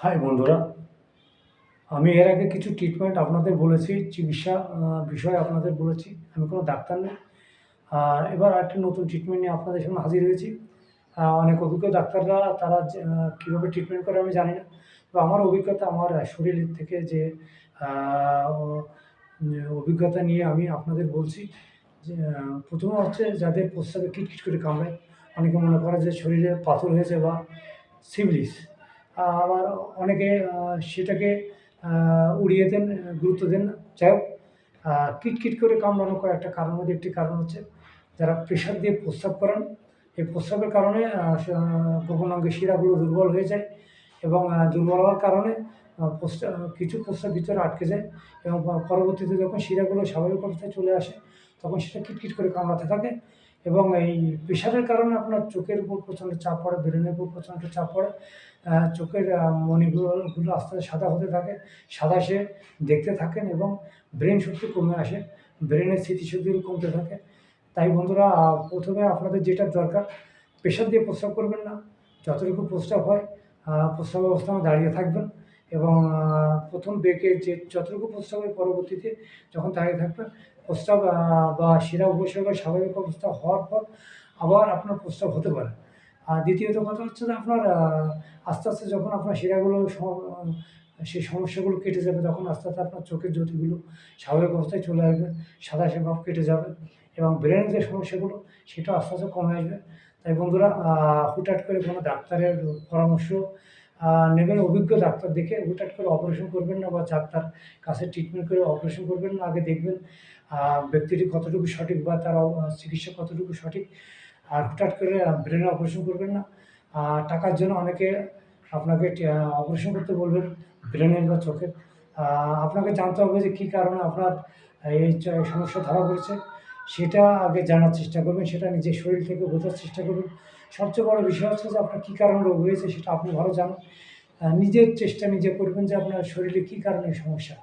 High বন্ধুরা, আমি এর আগে কিছু ট্রিটমেন্ট আপনাদের বলেছি, চিকিৎসা বিষয়ে আপনাদের বলেছি। আমি কোনো ডাক্তার নই। এবার আরেকটি নতুন ট্রিটমেন্ট নিয়ে আপনাদের সামনে হাজির হয়েছি। অনেক অভিজ্ঞ ডাক্তাররা তারা যে কীভাবে ট্রিটমেন্ট করে আমি জানি না। তো আমার অভিজ্ঞতা, আমার শরীর থেকে যে আ ও অভিজ্ঞতা নিয়ে আমি আপনাদের বলছি যে, ১ম এ হচ্ছে যাদের প্রস্রাবে কিটকিট করে কামড়ায়, অনেকে মনে করে যে শরীরে পাথর হয়েছে বা সিফিলিস। আবার অনেকে সেটাকে আ উড়িয়ে দেন, গুরুত্ব দেন না। যাই হোক, আ কিটকিট করে কামড়ানোর কয়েকটা কারণের মধ্যে একটি কারণ হচ্ছে যারা প্রেশার দিয়ে প্রস্রাব করান, এই প্রস্রাবের কারণে গহনাঙ্গের শিরাগুলো দুর্বল হয়ে যায় এবং দুর্বল হওয়ার কারণে কিছু প্রস্রাব ভিতরে আটকে যায় এবং পরবর্তীতে যখন শিরাগুলো স্বাভাবিক অবস্থায় চলে আসে, তখন সেটা কিটকিট করে কামড়াতে থাকে এবং এই প্রেশারের কারণে আপনার চোখের উপর প্রচণ্ড চাপ পড়ে, ব্রেনের উপর প্রচণ্ড চাপ পড়ে। চোখের মণিগুলো আস্তে, আস্তে সাদা হতে থাকে। সাদা দেখতে থাকেন এবং ব্রেন শক্তি কমে আসে। ব্রেনের স্মৃতিশক্তিও কমতে থাকে। তাই বন্ধুরা, ১ম এ আপনাদের যেটা দরকার, প্রেশার দিয়ে প্রস্রাব করবেন না। যতটুকু প্রস্রাব হয়, প্রস্রাব অবস্থায় দাঁড়িয়ে থাকবেন এবং ১ম বেগে যে যতটুকু প্রস্রাব হয়, পরবর্তীতে যখন দাঁড়িয়ে থাকবেন, প্রস্রাব বা শিরা উপশমের স্বাভাবিক অবস্থা হওয়ার পর আবার আপনার প্রস্রাব হতে পারে। আর দ্বিতীয়ত কথা হচ্ছে যে আপনার আস্তে, আস্তে যখন আপনার শিরাগুলো সেই সমস্যাগুলো কেটে যাবে, তখন আস্তে, আস্তে আপনার চোখের জ্যোতিগুলো স্বাভাবিক অবস্থায় চলে আসবে। সাদাসে ভাব কেটে যাবে এবং ব্রেনের যে সমস্যাগুলো, সেটাও আস্তে, আস্তে কমে আসবে। তাই বন্ধুরা, হুটহাট করে কোনো ডাক্তারের পরামর্শ নেবেন, অভিজ্ঞ ডাক্তার দেখে। হুটহাট করে অপারেশন করবেন না বা ডাক্তার কাছে ট্রিটমেন্ট করে অপারেশন করবেন না। আগে দেখবেন ব্যক্তিটি কতটুকু সঠিক বা তার চিকিৎসা কতটুকু সঠিক। আর হুটহাট করে ব্রেনে অপারেশন করবেন না। টাকার জন্য অনেকে আপনাকে অপারেশন করতে বলবেন ব্রেনের বা চোখের। আপনাকে জানতে হবে যে কী কারণে আপনার এই সমস্যা ধরা পড়েছে, সেটা আগে জানার চেষ্টা করবেন। সেটা নিজের শরীর থেকে বোঝার চেষ্টা করবেন। সবচেয়ে বড় বিষয় হচ্ছে যে আপনার কী কারণে রোগ হয়েছে, সেটা আপনি ভালো জানেন। নিজের চেষ্টা নিজে করবেন যে আপনার শরীরে কী কারণে এই সমস্যা।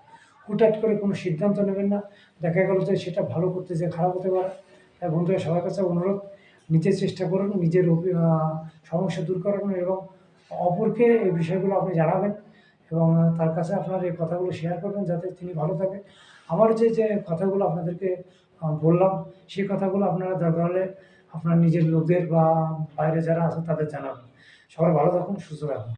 হুটহাট করে কোনো সিদ্ধান্ত নেবেন না। দেখা গেল যে সেটা ভালো করতে যেয়ে খারাপ হতে পারে। তাই বন্ধুরা, সবার কাছে অনুরোধ, নিজে চেষ্টা করুন নিজের সমস্যা দূর করানোর এবং অপরকে এই বিষয়গুলো আপনি জানাবেন এবং তার কাছে আপনার এই কথাগুলো শেয়ার করবেন যাতে তিনি ভালো থাকে। আমার যে কথাগুলো আপনাদেরকে বললাম, সেই কথাগুলো আপনারা দরকার হলে আপনার নিজের লোকদের বা বাইরে যারা আছে তাদের জানাবেন। সবাই ভালো থাকুন, সুস্থ থাকুন।